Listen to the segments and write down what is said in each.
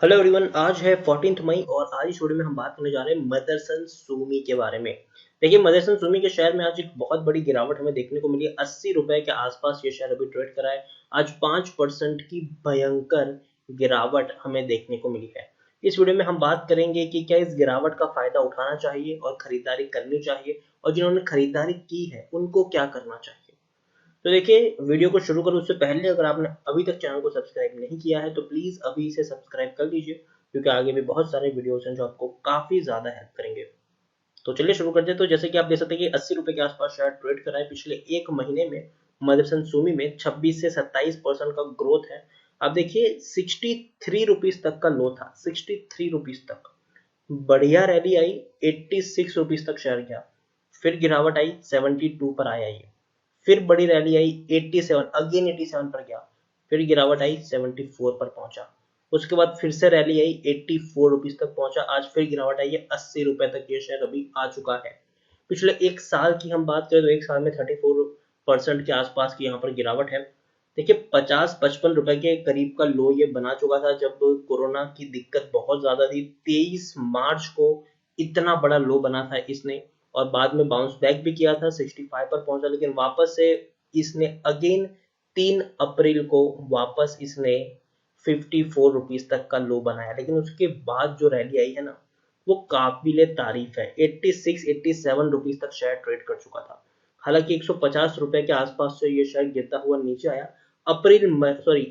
Hello everyone, आज है 14 मई और आज इस वीडियो में हम बात करने जा रहे हैं मदरसन सूमी के बारे में। देखिए, मदरसन सूमी के शेयर में आज एक बहुत बड़ी गिरावट हमें देखने को मिली है। 80 रुपए के आसपास ये शेयर अभी ट्रेड करा है। आज 5% की भयंकर गिरावट हमें देखने को मिली है। इस वीडियो में हम बात करेंगे कि क्या इस गिरावट का फायदा उठाना चाहिए और खरीदारी करनी चाहिए, और जिन्होंने खरीदारी की है उनको क्या करना चाहिए। तो देखिए, वीडियो को शुरू करूँ उससे पहले अगर आपने अभी तक चैनल को सब्सक्राइब नहीं किया है तो प्लीज़ अभी इसे सब्सक्राइब कर लीजिए, क्योंकि आगे भी बहुत सारे वीडियोस हैं जो आपको काफ़ी ज़्यादा हेल्प करेंगे। तो चलिए शुरू करते हैं। तो जैसे कि आप देख सकते हैं कि 80 रुपए के आसपास शेयर ट्रेड करा है। पिछले एक महीने में मदरसन सूमी में 26 से 27% का ग्रोथ है। आप देखिए, 63 रुपीज तक का लो था, 63 रुपीज तक बढ़िया रैली आई, 86 रुपीज तक शेयर गया, फिर गिरावट आई, 72 पर आया ये, फिर बड़ी रैली आई, 87, अगेन 87 पर गया, फिर गिरावट आई, 74 पर पहुंचा। उसके बाद फिर से रैली आई, 84 रुपीज तक पहुंचा, आज फिर गिरावट आई है, 80 रुपए तक ये शेयर अभी आ चुका है। पिछले एक साल की हम बात करें तो एक साल में 34% के आसपास की यहाँ पर गिरावट है। देखिए, 50-55 रुपए के करीब का लो ये बना चुका था जब कोरोना की दिक्कत बहुत ज्यादा थी। 23 मार्च को इतना बड़ा लो बना था इसने, और बाद में बाउंस बैक भी किया था, 65 पर पहुंचा, लेकिन वापस से इसने अगेन 3 अप्रैल को वापस इसने 54 रुपीज तक का लो बनाया। लेकिन उसके बाद जो रैली आई है ना, वो काबिले तारीफ है। 86-87 रुपीज तक शेयर ट्रेड कर चुका था। हालांकि 150 रुपए के आसपास से ये शेयर गिरता हुआ नीचे आया।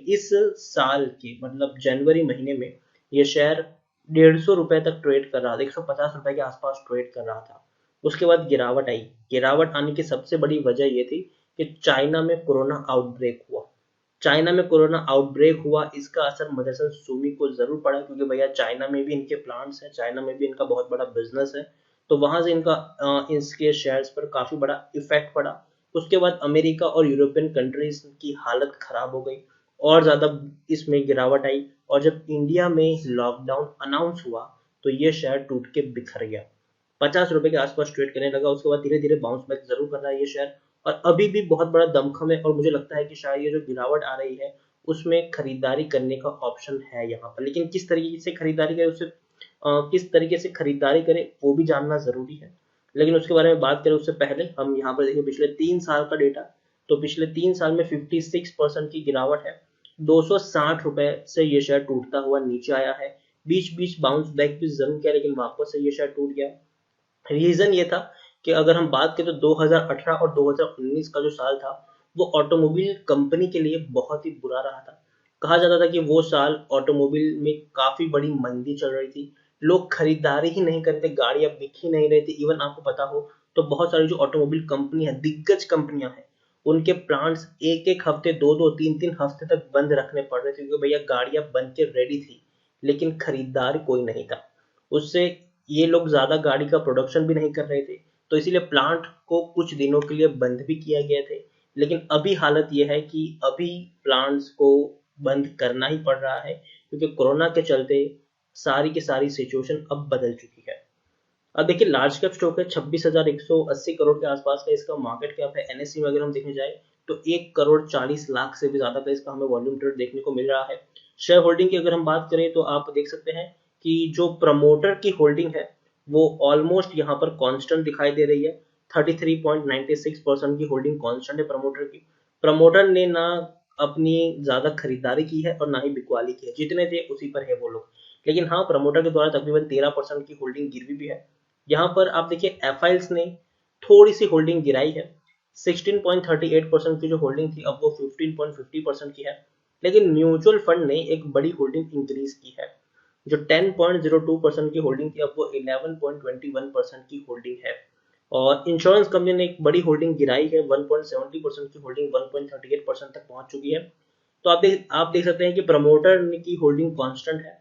इस साल के मतलब जनवरी महीने में ये शेयर 150 रुपए तक ट्रेड कर रहा था, 150 रुपए के आसपास ट्रेड कर रहा था। उसके बाद गिरावट आई। गिरावट आने की सबसे बड़ी वजह ये थी कि चाइना में कोरोना आउटब्रेक हुआ। चाइना में कोरोना आउटब्रेक हुआ, इसका असर मदरसन सूमी को जरूर पड़ा, क्योंकि भैया चाइना में भी इनके प्लांट्स हैं, चाइना में भी इनका बहुत बड़ा बिजनेस है। तो वहां से इसके शेयर्स पर काफी बड़ा इफेक्ट पड़ा। उसके बाद अमेरिका और यूरोपियन कंट्रीज की हालत खराब हो गई, और ज्यादा इसमें गिरावट आई। और जब इंडिया में लॉकडाउन अनाउंस हुआ तो ये शेयर टूट के बिखर गया, 50 रुपए के आसपास ट्रेड करने लगा। उसके बाद धीरे धीरे बाउंस बैक जरूर कर रहा है ये शेयर, और अभी भी बहुत बड़ा दमखम है। और मुझे लगता है कि शायद ये जो गिरावट आ रही है उसमें खरीदारी करने का ऑप्शन है यहाँ पर, लेकिन किस तरीके से खरीदारी करें उससे किस तरीके से खरीदारी करें वो भी जानना जरूरी है। लेकिन उसके बारे में बात करें उससे पहले हम यहाँ पर देखें पिछले 3 साल का डेटा। तो पिछले 3 साल में 56% की गिरावट है। 260 रुपए से ये शेयर टूटता हुआ नीचे आया है। बीच बीच बाउंस बैक भी जरूर किया, लेकिन वापस से ये शेयर टूट गया। रीजन ये था कि अगर हम बात करें तो 2018 और 2019 का जो साल था वो ऑटोमोबाइल कंपनी के लिए बहुत ही बुरा रहा था। कहा जाता था कि वो साल ऑटोमोबाइल में काफी बड़ी मंदी चल रही थी, लोग खरीदारी ही नहीं करते, गाड़ियां बिक ही नहीं रही थी। इवन आपको पता हो तो बहुत सारी जो ऑटोमोबाइल कंपनी है, दिग्गज कंपनियां हैं, उनके प्लांट्स एक एक हफ्ते, दो दो तीन तीन हफ्ते तक बंद रखने पड़ रहे थे, क्योंकि भैया गाड़ियां बन के रेडी थी लेकिन खरीदार कोई नहीं था। उससे ये लोग ज्यादा गाड़ी का प्रोडक्शन भी नहीं कर रहे थे, तो इसीलिए प्लांट को कुछ दिनों के लिए बंद भी किया गया थे। लेकिन अभी हालत ये है कि अभी प्लांट्स को बंद करना ही पड़ रहा है, क्योंकि कोरोना के चलते सारी की सारी सिचुएशन अब बदल चुकी है। अब देखिए, लार्ज कैप स्टॉक है, 26,180 करोड़ के आसपास का इसका मार्केट कैप है। एनएससी में अगर हम देखने जाए तो 1 करोड़ 40 लाख से भी ज्यादा का इसका हमें वॉल्यूम ट्रेड देखने को मिल रहा है। शेयर होल्डिंग की अगर हम बात करें तो आप देख सकते हैं कि जो प्रमोटर की होल्डिंग है वो ऑलमोस्ट यहाँ पर कांस्टेंट दिखाई दे रही है। 33.96% की होल्डिंग कांस्टेंट है प्रमोटर की। प्रमोटर ने ना अपनी ज्यादा खरीदारी की है और ना ही बिकवाली की है, जितने थे उसी पर है वो लोग। लेकिन हाँ, प्रमोटर के द्वारा तकरीबन 13% की होल्डिंग गिरवी भी है। यहाँ पर आप देखिए, एफआईएल्स ने थोड़ी सी होल्डिंग गिराई है। 16.38% की जो होल्डिंग थी अब वो 15.50% की है। लेकिन म्यूचुअल फंड ने एक बड़ी होल्डिंग इंक्रीज की है। जो 10.02% की होल्डिंग थी अब वो 11.21% की होल्डिंग है। और इंश्योरेंस कंपनी ने एक बड़ी होल्डिंग गिराई है, 1.70% की होल्डिंग 1.38% तक पहुंच चुकी है। तो आप देख सकते हैं कि प्रमोटर की होल्डिंग कांस्टेंट है।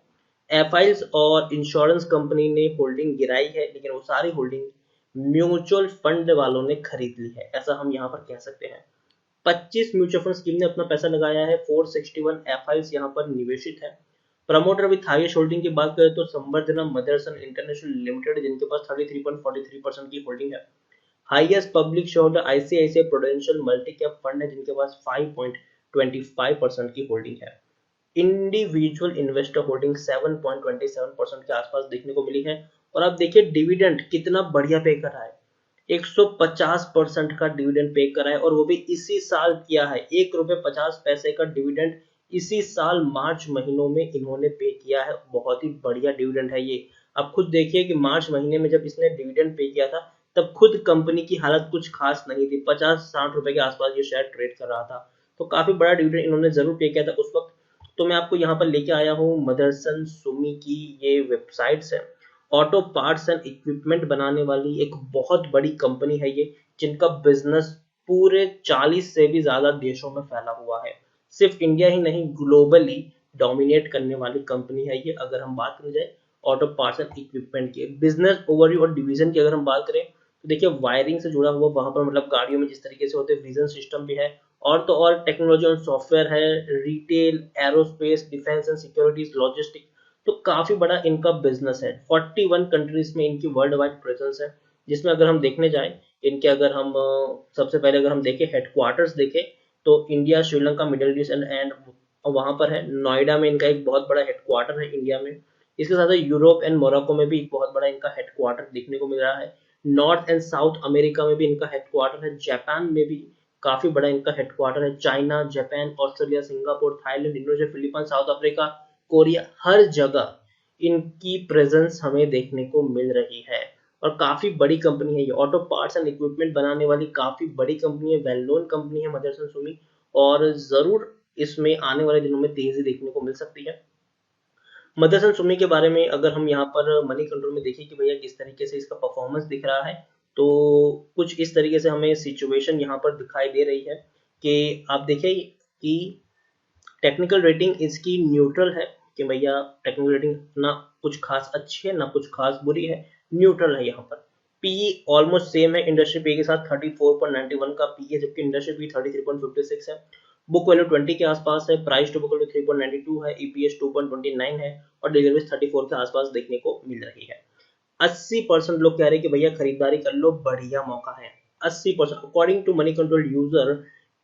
एफआईएल्स और इंश्योरेंस कंपनी ने होल्डिंग गिराई है, लेकिन वो सारी होल्डिंग म्यूचुअल फंड वालों ने खरीद ली है, ऐसा हम यहाँ पर कह सकते हैं। 25 म्यूचुअल फंड स्कीम ने अपना पैसा लगाया है, 461 एफआईएल्स यहाँ पर निवेशित है। प्रमोटर विथ हाईएस्ट होल्डिंग की बात करें तो संवर्धना मदरसन इंटरनेशनल लिमिटेड, जिनके पास 33.43% की होल्डिंग है। Highest public share holder ICICI prudential multi cap fund है, जिनके पास 5.25% की होल्डिंग है। इंडिविजुअल इन्वेस्टर होल्डिंग 7.27% के आसपास देखने को मिली है। और आप देखिए डिविडेंड कितना बढ़िया पे कर रहा है, 150% का डिविडेंड पे करा है, और वो भी इसी साल किया है। 1 रुपये 50 पैसे का डिविडेंड इसी साल मार्च महीनों में इन्होंने पे किया है। बहुत ही बढ़िया डिविडेंड है ये। आप खुद देखिए कि मार्च महीने में जब इसने डिविडेंड पे किया था तब खुद कंपनी की हालत कुछ खास नहीं थी, 50-60 रुपए के आसपास ये शेयर ट्रेड कर रहा था। तो काफी बड़ा डिविडेंड इन्होंने जरूर पे किया था उस वक्त। तो मैं आपको यहाँ पर लेके आया हूँ मदरसन सुमी की ये वेबसाइट्स है। ऑटो पार्ट्स एंड इक्विपमेंट बनाने वाली एक बहुत बड़ी कंपनी है ये, जिनका बिजनेस पूरे 40 से भी ज्यादा देशों में फैला हुआ है। सिर्फ इंडिया ही नहीं, ग्लोबली डोमिनेट करने वाली कंपनी है ये। अगर हम बात करें जाए ऑटो पार्ट्स एंड इक्विपमेंट के बिजनेस ओवरव्यू और डिवीजन की अगर हम बात करें तो देखिए वायरिंग से जुड़ा हुआ वहां पर मतलब गाड़ियों में जिस तरीके से होते हैं विजन सिस्टम भी है, और तो और टेक्नोलॉजी और सॉफ्टवेयर है, retail, aerospace, defence and securities, logistic. तो काफी बड़ा इनका बिजनेस है। 41 कंट्रीज में इनकी वर्ल्ड वाइड प्रेजेंस है, जिसमें अगर हम देखने जाएं इनके, अगर हम सबसे पहले अगर हम देखें हेडक्वार्टर्स देखें तो India, Sri Lanka, middle east and वहां पर है। नोएडा में इनका एक बहुत बड़ा हेडक्वार्टर है इंडिया में। इसके साथ यूरोप एंड मोरक्को में भी एक बहुत बड़ा इनका हेडक्वार्टर देखने को मिल रहा है। नॉर्थ एंड साउथ अमेरिका में भी इनका हेडक्वार्टर है। जापान में भी काफी बड़ा इनका हेडक्वार्टर है। China, Japan, Australia, Singapore, Thailand, Indonesia, Philippines, South Africa, Korea, हर जगह इनकी प्रेजेंस हमें देखने को मिल रही है। और काफी बड़ी कंपनी है ये, ऑटो पार्ट्स एंड इक्विपमेंट बनाने वाली काफी बड़ी कंपनी है, वेल नोन कंपनी है मदरसन सुमी। और जरूर इसमें आने वाले दिनों में तेजी देखने को मिल सकती है। मदरसन सुमी के बारे में अगर हम यहाँ पर मनी कंट्रोल में देखें कि भैया किस तरीके से इसका परफॉर्मेंस दिख रहा है, तो कुछ इस तरीके से हमें सिचुएशन यहाँ पर दिखाई दे रही है कि आप देखिए कि टेक्निकल रेटिंग इसकी न्यूट्रल है, कि भैया टेक्निकल रेटिंग ना कुछ खास अच्छी है ना कुछ खास बुरी है, न्यूट्रल है यहाँ पर। पीई ऑलमोस्ट सेम है इंडस्ट्री पी के साथ, 34.91 का पी है, जबकि इंडस्ट्री पी 33.56 है। बुक वैल्यू 20 के आसपास है, प्राइस टू बुक वैल्यू 3.92 है, ईपीएस 2.29 है, और डिलीवरी 34 के आसपास देखने को मिल रही है। 80% लोग कह रहे हैं कि भैया खरीदारी कर लो, बढ़िया मौका है। 80% according to Moneycontrol user,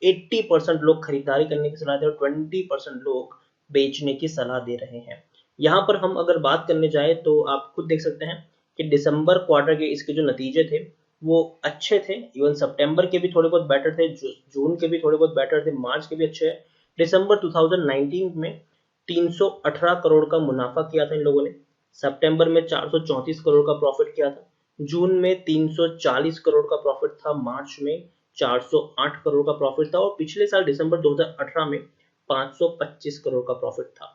80% लोग खरीदारी करने की सलाह दे और 20% लोग बेचने की सलाह दे रहे हैं। यहाँ पर हम अगर बात करने जाए तो आप खुद देख सकते हैं कि दिसंबर क्वार्टर के इसके जो नतीजे थे वो अच्छे थे। इवन सितंबर के भी थोड़े बहुत बेटर थे, जून के भी थोड़े बहुत बेटर थे, मार्च के भी अच्छे हैं। दिसंबर 2019 में 318 करोड़ का मुनाफा किया था इन लोगों ने। सितंबर में 434 करोड़ का प्रॉफिट किया था। जून में 340 करोड़ का प्रॉफिट था। मार्च में 408 करोड़ का प्रॉफिट था। और पिछले साल दिसंबर 2018 में 525 करोड़ का प्रॉफिट था।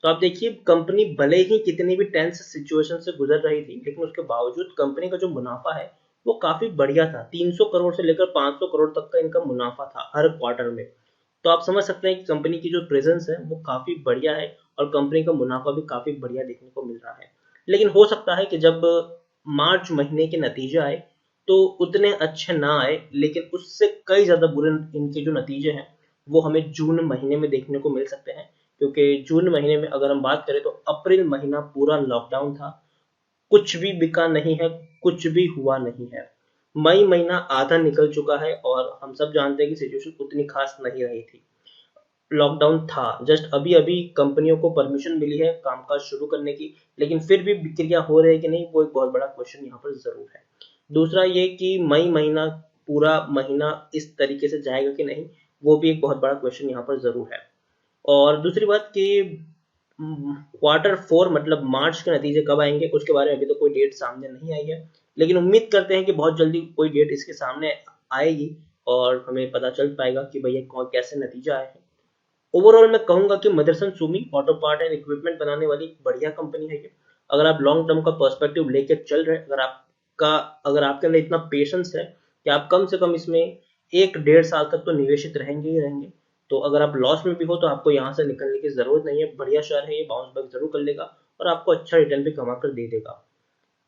तो आप देखिए कंपनी भले ही कितनी भी टेंस सिचुएशन से गुजर रही थी, लेकिन उसके बावजूद कंपनी का जो मुनाफा है वो काफी बढ़िया था। 300 करोड़ से लेकर 500 करोड़ तक का इनका मुनाफा था हर क्वार्टर में। तो आप समझ सकते हैं कि कंपनी की जो प्रेजेंस है वो काफी बढ़िया है, और कंपनी का मुनाफा भी काफी बढ़िया देखने को मिल रहा है। लेकिन हो सकता है कि जब मार्च महीने के नतीजे आए तो उतने अच्छे ना आए, लेकिन उससे कई ज्यादा बुरे इनके जो नतीजे हैं वो हमें जून महीने में देखने को मिल सकते हैं। क्योंकि जून महीने में अगर हम बात करें तो अप्रैल महीना पूरा लॉकडाउन था, कुछ भी बिका नहीं है, कुछ भी हुआ नहीं है। मई महीना आधा निकल चुका है और हम सब जानते हैं कि सिचुएशन उतनी खास नहीं रही थी। लॉकडाउन था, जस्ट अभी अभी कंपनियों को परमिशन मिली है कामकाज शुरू करने की, लेकिन फिर भी बिक्रियां हो रही है कि नहीं, वो एक बहुत बड़ा क्वेश्चन यहाँ पर जरूर है। दूसरा ये कि मई महीना पूरा महीना इस तरीके से जाएगा कि नहीं, वो भी एक बहुत बड़ा क्वेश्चन यहाँ पर जरूर है। और दूसरी बात कि Q4 मतलब मार्च के नतीजे कब आएंगे उसके बारे में अभी तो कोई डेट सामने नहीं आई है, लेकिन उम्मीद करते हैं कि बहुत जल्दी कोई डेट इसके सामने आएगी और हमें पता चल पाएगा कि भैया कौन कैसे नतीजा आए हैं। ओवरऑल मैं कहूंगा कि Motherson Sumi auto part and equipment बनाने वाली बढ़िया कंपनी है ये। अगर आप लॉन्ग टर्म का पर्सपेक्टिव लेके चल रहे हैं, अगर आपके अंदर इतना पेशेंस है कि आप कम से कम इसमें 1-1.5 साल तक तो निवेशित रहेंगे ही रहेंगे, तो अगर आप लॉस में भी हो तो आपको यहाँ से निकलने की जरूरत नहीं है। बढ़िया शेयर है ये, बाउंस बैक जरूर कर लेगा और आपको अच्छा रिटर्न भी कमा कर दे देगा।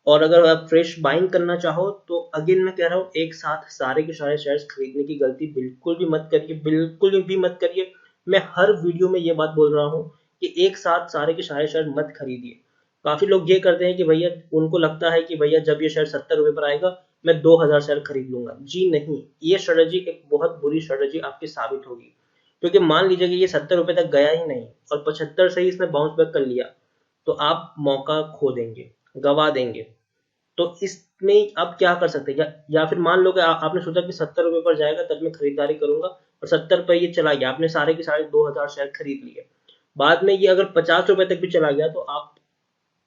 और अगर आप फ्रेश बाइंग करना चाहो तो अगेन मैं कह रहा हूँ, एक साथ सारे के सारे शेयर्स खरीदने की गलती बिल्कुल भी मत करिए, बिल्कुल भी मत करिए। मैं हर वीडियो में ये बात बोल रहा हूँ कि एक साथ सारे के सारे शेयर मत खरीदिए। काफी लोग ये करते हैं कि भैया उनको लगता है कि भैया जब ये शेयर 70 रुपए पर आएगा मैं 2000 शेयर खरीद लूंगा। जी नहीं, ये स्ट्रेटेजी एक बहुत बुरी स्ट्रेटेजी आपकी साबित होगी, क्योंकि मान लीजिए कि ये 70 रुपए तक गया ही नहीं और 75 से ही इसने बाउंस बैक कर लिया, तो आप मौका खो देंगे, गवा देंगे। तो इसमें आप क्या कर सकते हैं, या फिर मान लो कि आपने सोचा कि 70 रुपए पर जाएगा तब मैं खरीदारी करूंगा, और 70 पे ये चला गया, आपने सारे के सारे 2000 शेयर खरीद लिए, बाद में ये अगर 50 रुपए तक भी चला गया तो आप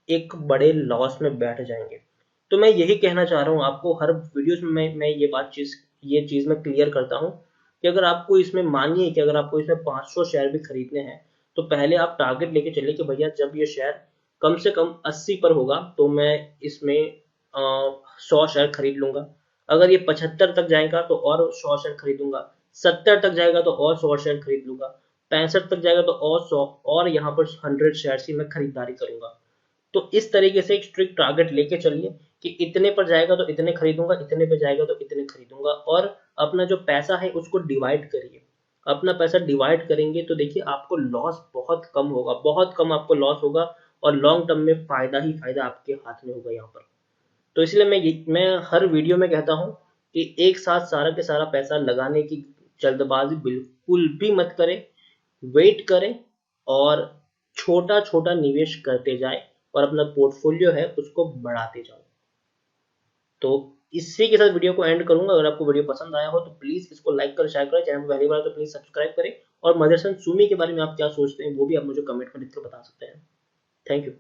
एक बड़े लॉस में बैठ जाएंगे। तो मैं यही कहना चाह रहा हूँ आपको, हर वीडियोस में मैं ये चीज मैं क्लियर करता हूँ कि अगर आपको इसमें, मानिए कि अगर आपको इसमें 500 शेयर भी खरीदने हैं, तो पहले आप टारगेट लेके चलिए कि भैया जब ये शेयर कम से कम 80 पर होगा तो मैं इसमें 100 शेयर खरीद लूंगा। अगर ये 75 तक जाएगा तो और 100 शेयर खरीदूंगा, 70 तक जाएगा तो और 100 शेयर खरीद लूंगा, 65 तक जाएगा तो और 100, और यहाँ पर 100 शेयर की मैं खरीदारी करूंगा। तो इस तरीके से एक स्ट्रिक्ट टारगेट लेके चलिए कि इतने पर जाएगा तो इतने खरीदूंगा, इतने पर जाएगा तो इतने खरीदूंगा, और अपना जो पैसा है उसको डिवाइड करिए। अपना पैसा डिवाइड करेंगे तो देखिए आपको लॉस बहुत कम होगा, बहुत कम आपको लॉस होगा, और लॉन्ग टर्म में फायदा ही फायदा आपके हाथ में होगा यहाँ पर। तो इसलिए मैं हर वीडियो में कहता हूँ कि एक साथ सारा के सारा पैसा लगाने की जल्दबाजी बिल्कुल भी मत करें, वेट करें, और छोटा छोटा निवेश करते जाए और अपना पोर्टफोलियो है उसको बढ़ाते जाओ। तो इसी के साथ वीडियो को एंड करूंगा। अगर आपको वीडियो पसंद आया हो तो प्लीज इसको लाइक कर, शेयर करें, चैनल पर पहली बार तो प्लीज सब्सक्राइब करें, और मदरसन सुमी के बारे में आप क्या सोचते हैं वो भी आप मुझे कमेंट में लिख कर बता सकते हैं। Thank you.